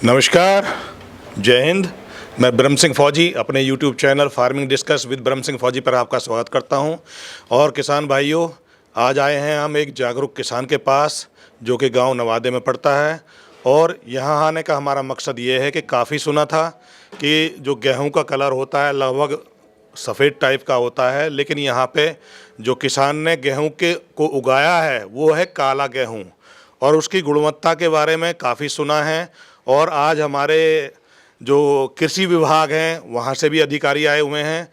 नमस्कार, जय हिंद। मैं ब्रह्म सिंह फौजी अपने YouTube channel farming discuss with ब्रह्म सिंह फौजी पर आपका स्वागत करता हूं। और किसान भाइयों, आज आए हैं हम एक जागरूक किसान के पास जो कि गांव नवादे में पड़ता है। और यहां आने का हमारा मकसद ये है कि काफ़ी सुना था कि जो गेहूं का कलर होता है लगभग सफ़ेद टाइप का होता है, लेकिन यहाँ पे जो किसान ने गेहूं को उगाया है वो है काला गेहूं, और उसकी गुणवत्ता के बारे में काफ़ी सुना है। और आज हमारे जो कृषि विभाग हैं वहाँ से भी अधिकारी आए हुए हैं।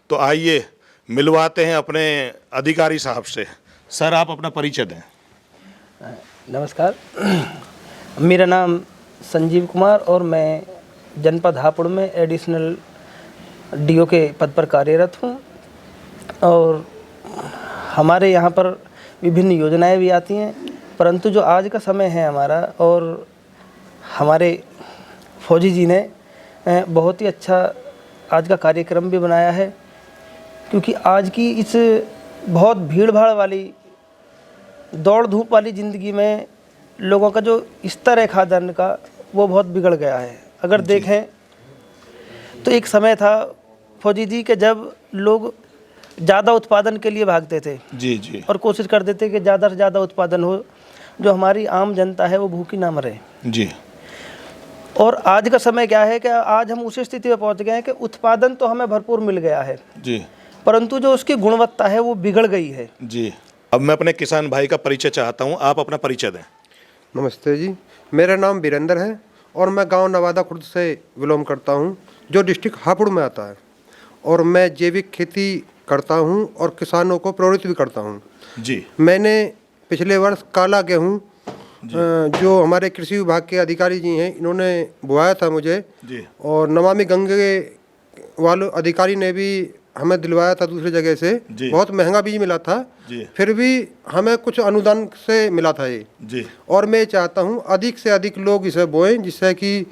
तो आइए मिलवाते हैं अपने अधिकारी साहब से। सर, आप अपना परिचय दें। नमस्कार, मेरा नाम संजीव कुमार और मैं जनपद हापुड़ में एडिशनल डीओ के पद पर कार्यरत हूँ। और हमारे यहाँ पर विभिन्न योजनाएं भी आती हैं, परंतु जो आज का समय है हमारा, और हमारे फौजी जी ने बहुत ही अच्छा आज का कार्यक्रम भी बनाया है, क्योंकि आज की इस बहुत भीड़ भाड़ वाली दौड़ धूप वाली ज़िंदगी में लोगों का जो स्तर है खाद्यान्न का वो बहुत बिगड़ गया है। अगर देखें तो एक समय था फौजी जी के जब लोग ज़्यादा उत्पादन के लिए भागते थे जी और कोशिश करते थे कि ज़्यादा से ज़्यादा उत्पादन हो, जो हमारी आम जनता है वो भूखी ना मरे जी। और आज का समय क्या है कि आज हम उस स्थिति में पहुंच गए हैं कि उत्पादन तो हमें भरपूर मिल गया है जी, परंतु जो उसकी गुणवत्ता है वो बिगड़ गई है जी। अब मैं अपने किसान भाई का परिचय चाहता हूं, आप अपना परिचय दें। नमस्ते जी, मेरा नाम वीरेंद्र है और मैं गांव नवादा खुर्द से बिलोंग करता हूं, जो डिस्ट्रिक्ट हापुड़ में आता है। और मैं जैविक खेती करता हूं और किसानों को प्रवृत्त भी करता हूं जी। मैंने पिछले वर्ष काला गेहूं जो हमारे कृषि विभाग के अधिकारी जी हैं इन्होंने बुआया था मुझे जी। और नमामि गंगे वाले अधिकारी ने भी हमें दिलवाया था दूसरी जगह से। बहुत महंगा बीज मिला था जी। फिर भी हमें कुछ अनुदान से मिला था ये जी। और मैं चाहता हूँ अधिक से अधिक लोग इसे बोएं, जिससे कि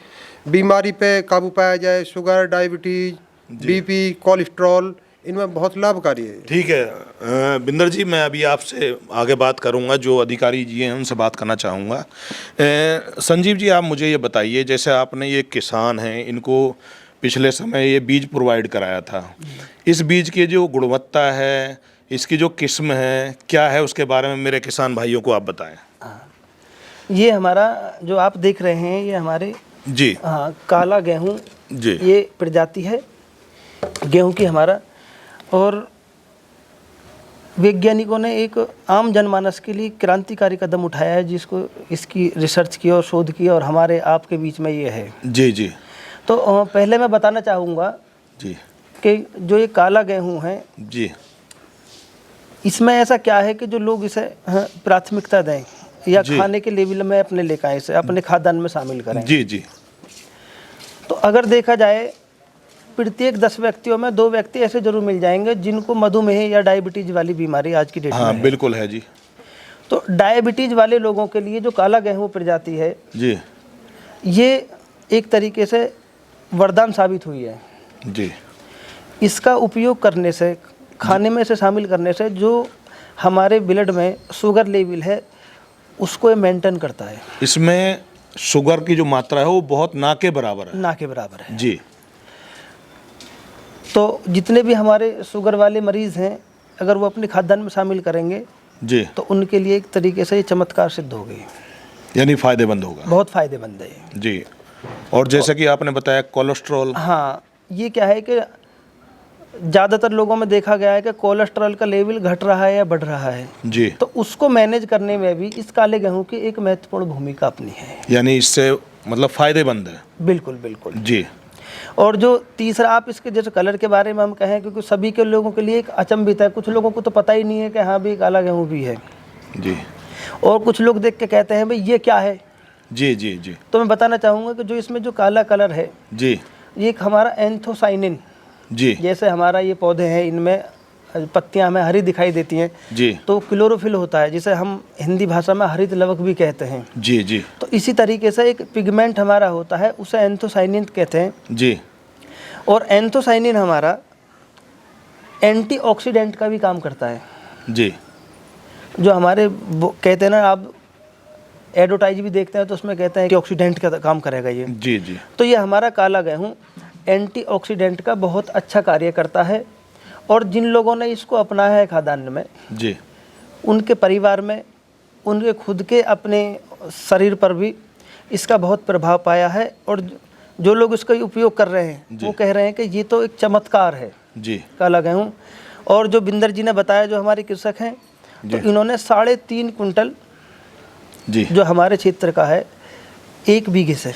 बीमारी पे काबू पाया जाए। शुगर, डायबिटीज, बीपी, कोलेस्ट्रॉल, इनमें बहुत लाभकारी है। ठीक है बिंदर जी, मैं अभी आपसे आगे बात करूंगा, जो अधिकारी जी हैं उनसे बात करना चाहूँगा। संजीव जी, आप मुझे ये बताइए, जैसे आपने ये किसान हैं, इनको पिछले समय ये बीज प्रोवाइड कराया था, इस बीज की जो गुणवत्ता है, इसकी जो किस्म है, क्या है, उसके बारे में मेरे किसान भाइयों को आप बताएं। ये हमारा जो आप देख रहे हैं ये हमारे जी काला गेहूं जी, ये प्रजाति है गेहूं की हमारा। और वैज्ञानिकों ने एक आम जनमानस के लिए क्रांतिकारी कदम उठाया है, जिसको इसकी रिसर्च की और शोध की, और हमारे आपके बीच में ये है। जी जी। तो पहले मैं बताना चाहूँगा जी कि जो ये काला गेहूं है जी, इसमें ऐसा क्या है कि जो लोग इसे प्राथमिकता दें या खाने के लेवल में अपने लेकर आए, इसे अपने खाद्यान्न में शामिल करें। जी जी। तो अगर देखा जाए प्रत्येक 10 व्यक्तियों में 2 व्यक्ति ऐसे जरूर मिल जाएंगे जिनको मधुमेह या डायबिटीज वाली बीमारी आज की डेट में है। बिल्कुल है जी। तो डायबिटीज वाले लोगों के लिए जो काला गेहूं प्रजाति है जी, ये एक तरीके से वरदान साबित हुई है जी। इसका उपयोग करने से, खाने में से शामिल करने से, जो हमारे ब्लड में शुगर लेवल है उसको ये मेंटेन करता है। इसमें शुगर की जो मात्रा है वो बहुत ना के बराबर है। ना के बराबर है जी। तो जितने भी हमारे शुगर वाले मरीज़ हैं, अगर वो अपने खाद्यान्न में शामिल करेंगे जी, तो उनके लिए एक तरीके से ये चमत्कार सिद्ध हो गई, यानी फायदेमंद होगा। बहुत फायदेमंद है जी। और जैसे कि आपने बताया कोलेस्ट्रॉल, हाँ, ये क्या है कि ज़्यादातर लोगों में देखा गया है कि कोलेस्ट्रॉल का लेवल घट रहा है या बढ़ रहा है जी, तो उसको मैनेज करने में भी इस काले गेहूं की एक महत्वपूर्ण भूमिका अपनी है। यानी इससे मतलब फायदेमंद है। बिल्कुल बिल्कुल जी। और जो तीसरा, आप इसके जैसे कलर के बारे में हम कहें, क्योंकि सभी के लोगों के लिए एक अचंभित है, कुछ लोगों को तो पता ही नहीं है कि हाँ भी काला गेहूँ भी है जी। और कुछ लोग देख के कहते हैं भाई ये क्या है। जी जी जी। तो मैं बताना चाहूँगा कि जो इसमें जो काला कलर है जी, ये एक हमारा एंथोसाइनिन, जी जैसे हमारा ये पौधे हैं इनमें पत्तियां हमें हरी दिखाई देती हैं जी तो क्लोरोफिल होता है, जिसे हम हिंदी भाषा में हरित लवक भी कहते हैं। जी जी तो इसी तरीके से एक पिगमेंट हमारा होता है, उसे एंथोसाइनिन कहते हैं। जी और एंथोसाइनिन हमारा एंटीऑक्सीडेंट का भी काम करता है। जी जो हमारे कहते हैं ना, आप एडवर्टाइज भी देखते हैं तो उसमें कहते हैं कि ऑक्सीडेंट का काम करेगा ये। जी जी तो ये हमारा काला गेहूँ एंटीऑक्सीडेंट का बहुत अच्छा कार्य करता है। और जिन लोगों ने इसको अपनाया है खाद्यान्न में, जी उनके परिवार में, उनके खुद के अपने शरीर पर भी इसका बहुत प्रभाव पाया है। और जो लोग इसका उपयोग कर रहे हैं वो कह रहे हैं कि ये तो एक चमत्कार है जी काला गेहूँ। और जो बिंदर जी ने बताया, जो हमारे कृषक हैं, तो इन्होंने 3.5 कुंटल जी जो हमारे क्षेत्र का है 1 बीघे से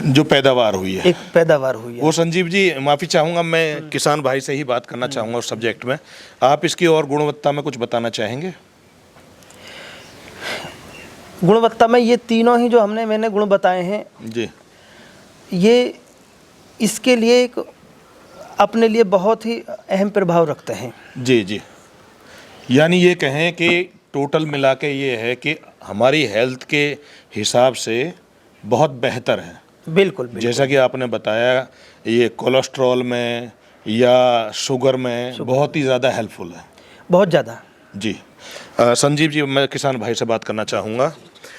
जो पैदावार हुई है, एक पैदावार हुई है। वो संजीव जी माफ़ी चाहूँगा, मैं किसान भाई से ही बात करना चाहूँगा उस सब्जेक्ट में। आप इसकी और गुणवत्ता में कुछ बताना चाहेंगे? गुणवत्ता में ये तीनों ही जो मैंने गुण बताए हैं, जी ये इसके लिए एक अपने लिए बहुत ही अहम प्रभाव रखते हैं। जी जी यानी ये कहें कि टोटल मिला के ये है कि हमारी हेल्थ के हिसाब से बहुत बेहतर है। बिल्कुल, बिल्कुल। जैसा कि आपने बताया, ये कोलेस्ट्रॉल में या शुगर में बहुत ही ज़्यादा हेल्पफुल है, बहुत ज़्यादा। जी संजीव जी, मैं किसान भाई से बात करना चाहूँगा।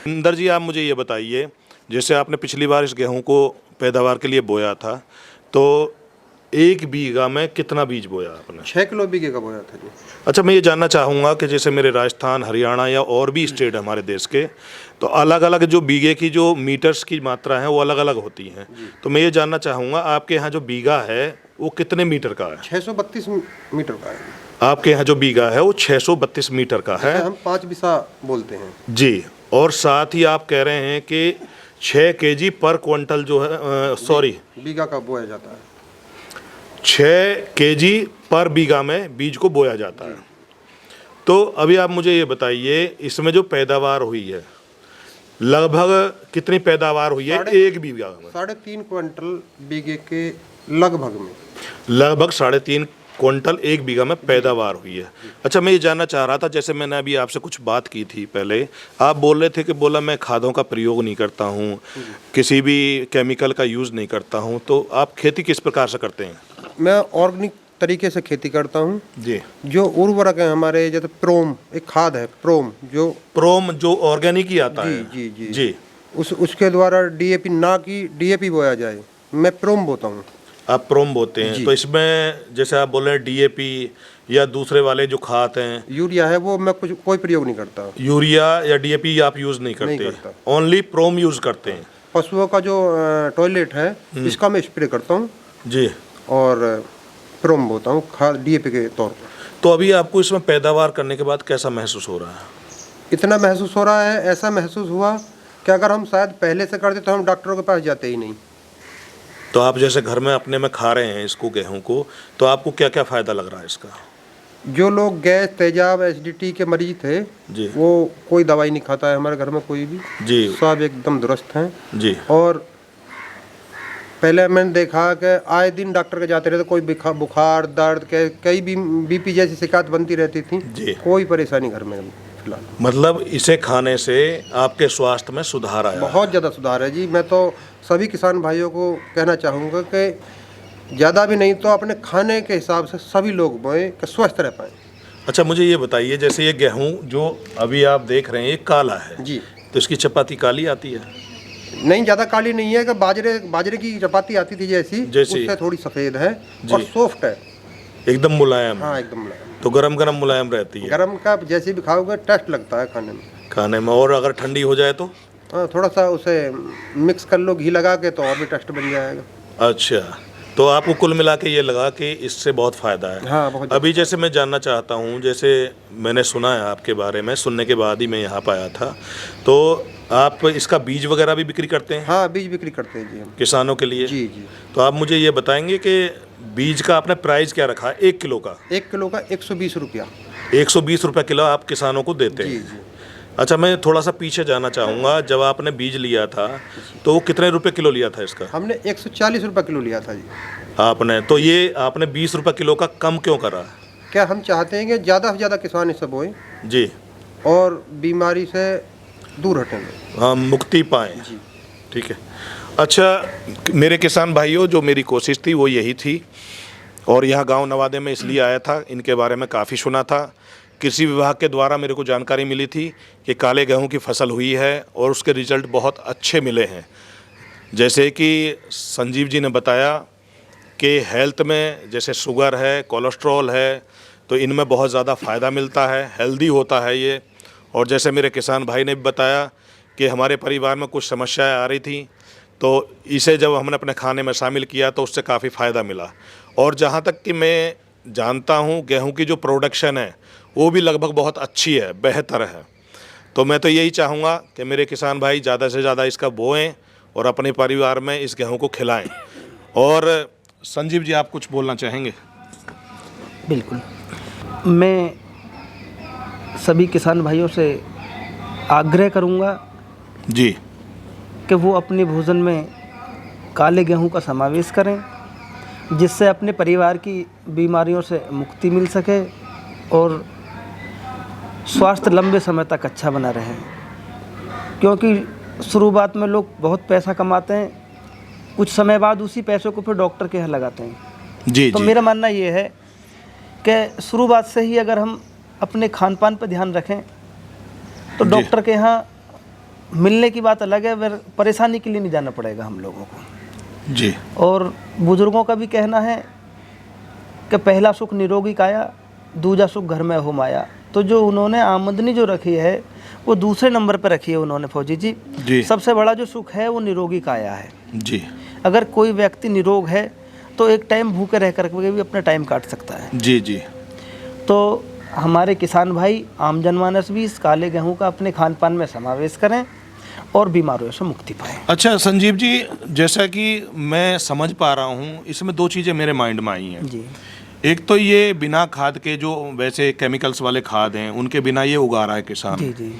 इंदर जी, आप मुझे ये बताइए, जैसे आपने पिछली बार इस गेहूं को पैदावार के लिए बोया था, तो 1 बीघा में कितना बीज बोया आपने? 6 किलो बीघे का बोया था जी। अच्छा, मैं ये जानना चाहूँगा कि जैसे मेरे राजस्थान, हरियाणा या और भी स्टेट हमारे देश के, तो अलग अलग जो बीघे की जो मीटर्स की मात्रा है वो अलग अलग होती हैं। तो मैं ये जानना चाहूँगा, आपके यहाँ जो बीघा है वो कितने मीटर का है? 632 मीटर का है। आपके यहाँ जो बीघा है वो 632 मीटर का है। हम 5 बिसा बोलते हैं जी, और साथ ही आप कह रहे हैं कि 6 केजी पर क्विंटल जो है, सॉरी, बीघा का बोया जाता है। 6 केजी पर बीघा में बीज को बोया जाता है। तो अभी आप मुझे ये बताइए, इसमें जो पैदावार हुई है, लगभग कितनी पैदावार हुई है 1 बीघा में? 3.5 क्विंटल बीघे के लगभग में। लगभग 3.5 क्विंटल 1 बीघा में पैदावार हुई है। अच्छा, मैं ये जानना चाह रहा था, जैसे मैंने अभी आपसे कुछ बात की थी पहले, आप बोल रहे थे कि बोला मैं खादों का प्रयोग नहीं करता हूँ, किसी भी केमिकल का यूज़ नहीं करता हूँ, तो आप खेती किस प्रकार से करते हैं? मैं ऑर्गेनिक तरीके से खेती करता हूँ जी। जो उर्वरक है हमारे, जैसे प्रोम एक खाद है, प्रोम जो ऑर्गेनिक ही आता है। जी जी जी। उसके द्वारा डीएपी, ना कि डीएपी बोया जाए, मैं प्रोम बोता हूँ। आप प्रोम बोते हैं, तो इसमें जैसे आप बोल रहे हैं डीएपी या दूसरे वाले जो खाद हैं, यूरिया है, वो मैं कोई प्रयोग नहीं करता। यूरिया या डीएपी आप यूज़ नहीं करते, ओनली प्रोम यूज़ करते हैं। पशुओं का जो टॉयलेट है इसका मैं स्प्रे करता हूँ जी, और प्रोम बोता हूँ खाद डीएपी के तौर पर। तो अभी आपको इसमें पैदावार करने के बाद कैसा महसूस हो रहा है? इतना महसूस हो रहा है, ऐसा महसूस हुआ कि अगर हम शायद पहले से करते तो हम डॉक्टरों के पास जाते ही नहीं। तो आप जैसे घर में अपने में खा रहे हैं इसको, गेहूं को, तो आपको क्या क्या फ़ायदा लग रहा है इसका? जो लोग गैस, तेजाब, एसिडिटी के मरीज थे जी, वो कोई दवाई नहीं खाता है हमारे घर में कोई भी जी, सब एकदम दुरुस्त हैं जी। और पहले मैंने देखा कि आए दिन डॉक्टर के जाते रहते, कोई बुखार, दर्द, कई भी बीपी जैसी शिकायत बनती रहती थी जी। कोई परेशानी घर में फिलहाल। मतलब इसे खाने से आपके स्वास्थ्य में सुधार आया? बहुत ज़्यादा सुधार है जी। मैं तो सभी किसान भाइयों को कहना चाहूँगा कि ज़्यादा भी नहीं तो अपने खाने के हिसाब से सभी लोग बोएं कि स्वस्थ रह पाएँ। अच्छा, मुझे ये बताइए, जैसे ये गेहूं जो अभी आप देख रहे हैं ये काला है जी, तो इसकी चपाती काली आती है? नहीं, ज़्यादा काली नहीं है कि बाजरे की चपाती आती थी जैसी उससे थोड़ी सफ़ेद है और सॉफ्ट है, एकदम मुलायम। हाँ, एकदम मुलायम। तो गरम गरम मुलायम रहती है? गरम का जैसे भी खाओगे टेस्ट लगता है खाने में। और अगर ठंडी हो जाए तो? थोड़ा सा उसे मिक्स कर लो घी लगा के तो और भी टेस्ट बन जाएगा। अच्छा, तो आपको कुल मिला के ये लगा कि इससे बहुत फ़ायदा है? हाँ, बहुत। अभी जैसे मैं जानना चाहता हूँ, जैसे मैंने सुना है आपके बारे में, सुनने के बाद ही मैं यहाँ पर आया था, तो आप इसका बीज वगैरह भी बिक्री करते हैं? हाँ, बीज बिक्री करते हैं जी हम किसानों के लिए? जी जी। तो आप मुझे ये बताएंगे कि बीज का आपने प्राइस क्या रखा है 1 किलो का? 1 किलो का 120 रुपया। 120 रुपये किलो आप किसानों को देते हैं? जी जी। अच्छा, मैं थोड़ा सा पीछे जाना चाहूँगा, जब आपने बीज लिया था तो कितने रुपए किलो लिया था इसका? हमने 140 रुपये किलो लिया था जी। आपने, तो ये आपने 20 रुपये किलो का कम क्यों करा? क्या हम चाहते हैं कि ज़्यादा से ज़्यादा किसान इसे बोएं जी, और बीमारी से दूर हटेंगे, हम मुक्ति पाएँ। जी। ठीक है। अच्छा, मेरे किसान भाइयों, जो मेरी कोशिश थी वो यही थी, और यहाँ गांव नवादे में इसलिए आया था, इनके बारे में काफ़ी सुना था। कृषि विभाग के द्वारा मेरे को जानकारी मिली थी कि काले गेहूं की फसल हुई है और उसके रिजल्ट बहुत अच्छे मिले हैं। जैसे कि संजीव जी ने बताया कि हेल्थ में जैसे शुगर है, कोलेस्ट्रॉल है, तो इनमें बहुत ज़्यादा फ़ायदा मिलता है, हेल्दी होता है ये। और जैसे मेरे किसान भाई ने भी बताया कि हमारे परिवार में कुछ समस्याएं आ रही थी, तो इसे जब हमने अपने खाने में शामिल किया तो उससे काफ़ी फ़ायदा मिला। और जहाँ तक कि मैं जानता हूँ, गेहूं की जो प्रोडक्शन है वो भी लगभग बहुत अच्छी है, बेहतर है। तो मैं तो यही चाहूँगा कि मेरे किसान भाई ज़्यादा से ज़्यादा इसका बोएं और अपने परिवार में इस गेहूं को खिलाएं। और संजीव जी, आप कुछ बोलना चाहेंगे? बिल्कुल, मैं सभी किसान भाइयों से आग्रह करूंगा जी कि वो अपने भोजन में काले गेहूं का समावेश करें, जिससे अपने परिवार की बीमारियों से मुक्ति मिल सके और स्वास्थ्य लंबे समय तक अच्छा बना रहे। क्योंकि शुरुआत में लोग बहुत पैसा कमाते हैं, कुछ समय बाद उसी पैसों को फिर डॉक्टर के यहाँ लगाते हैं। जी तो जी मेरा मानना ये है कि शुरुआत से ही अगर हम अपने खान पान पर ध्यान रखें तो जी। डॉक्टर के यहाँ मिलने की बात अलग है, फिर परेशानी के लिए नहीं जाना पड़ेगा हम लोगों को। जी और बुजुर्गों का भी कहना है कि पहला सुख निरोगी काया, दूजा सुख घर में हो माया। तो जो उन्होंने आमदनी जो रखी है वो दूसरे नंबर पर रखी है उन्होंने, फौजी जी। जी सबसे बड़ा जो सुख है वो निरोगी काया है। जी अगर कोई व्यक्ति निरोग है तो एक टाइम भूखे रह करके भी अपना टाइम काट सकता है। जी जी तो हमारे किसान भाई, आम जनमानस भी इस काले गेहूं का अपने खान पान में समावेश करें और बीमारियों से मुक्ति पाएं। अच्छा संजीव जी, जैसा कि मैं समझ पा रहा हूँ, इसमें दो चीज़ें मेरे माइंड में आई हैं। जी एक तो ये बिना खाद के, जो वैसे केमिकल्स वाले खाद हैं उनके बिना ये उगा रहा है किसान। जी जी,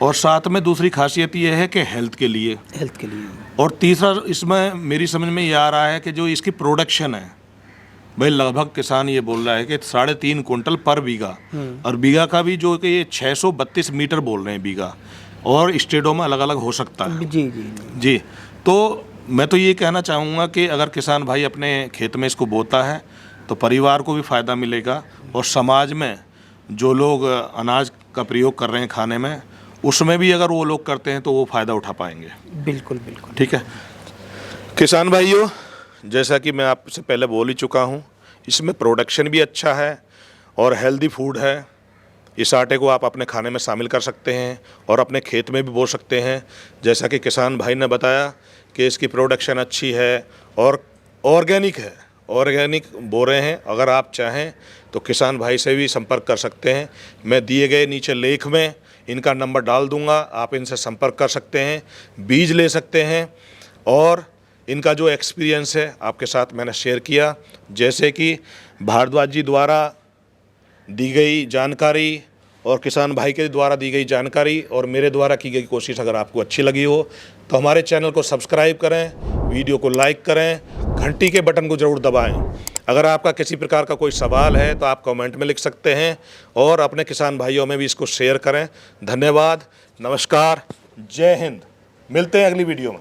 और साथ में दूसरी खासियत ये है कि हेल्थ के लिए। हेल्थ के लिए। और तीसरा इसमें मेरी समझ में ये आ रहा है कि जो इसकी प्रोडक्शन है, भाई लगभग किसान ये बोल रहा है कि 3.5 कुंटल पर बीघा, और बीघा का भी जो कि ये 632 मीटर बोल रहे हैं बीघा, और स्टेटों में अलग अलग हो सकता है। जी जी जी, तो मैं तो ये कहना चाहूँगा कि अगर किसान भाई अपने खेत में इसको बोता है तो परिवार को भी फ़ायदा मिलेगा, और समाज में जो लोग अनाज का प्रयोग कर रहे हैं खाने में, उसमें भी अगर वो लोग करते हैं तो वो फ़ायदा उठा पाएंगे। बिल्कुल बिल्कुल। ठीक है किसान भाइयों, जैसा कि मैं आपसे पहले बोल ही चुका हूँ, इसमें प्रोडक्शन भी अच्छा है और हेल्दी फूड है। इस आटे को आप अपने खाने में शामिल कर सकते हैं और अपने खेत में भी बो सकते हैं। जैसा कि किसान भाई ने बताया कि इसकी प्रोडक्शन अच्छी है और ऑर्गेनिक है, ऑर्गेनिक बो रहे हैं। अगर आप चाहें तो किसान भाई से भी संपर्क कर सकते हैं। मैं दिए गए नीचे लेख में इनका नंबर डाल दूंगा, आप इनसे संपर्क कर सकते हैं, बीज ले सकते हैं। और इनका जो एक्सपीरियंस है आपके साथ मैंने शेयर किया, जैसे कि भारद्वाज जी द्वारा दी गई जानकारी और किसान भाई के द्वारा दी गई जानकारी और मेरे द्वारा की गई कोशिश अगर आपको अच्छी लगी हो तो हमारे चैनल को सब्सक्राइब करें, वीडियो को लाइक करें, घंटी के बटन को ज़रूर दबाएं। अगर आपका किसी प्रकार का कोई सवाल है तो आप कमेंट में लिख सकते हैं और अपने किसान भाइयों में भी इसको शेयर करें। धन्यवाद, नमस्कार, जय हिंद। मिलते हैं अगली वीडियो में।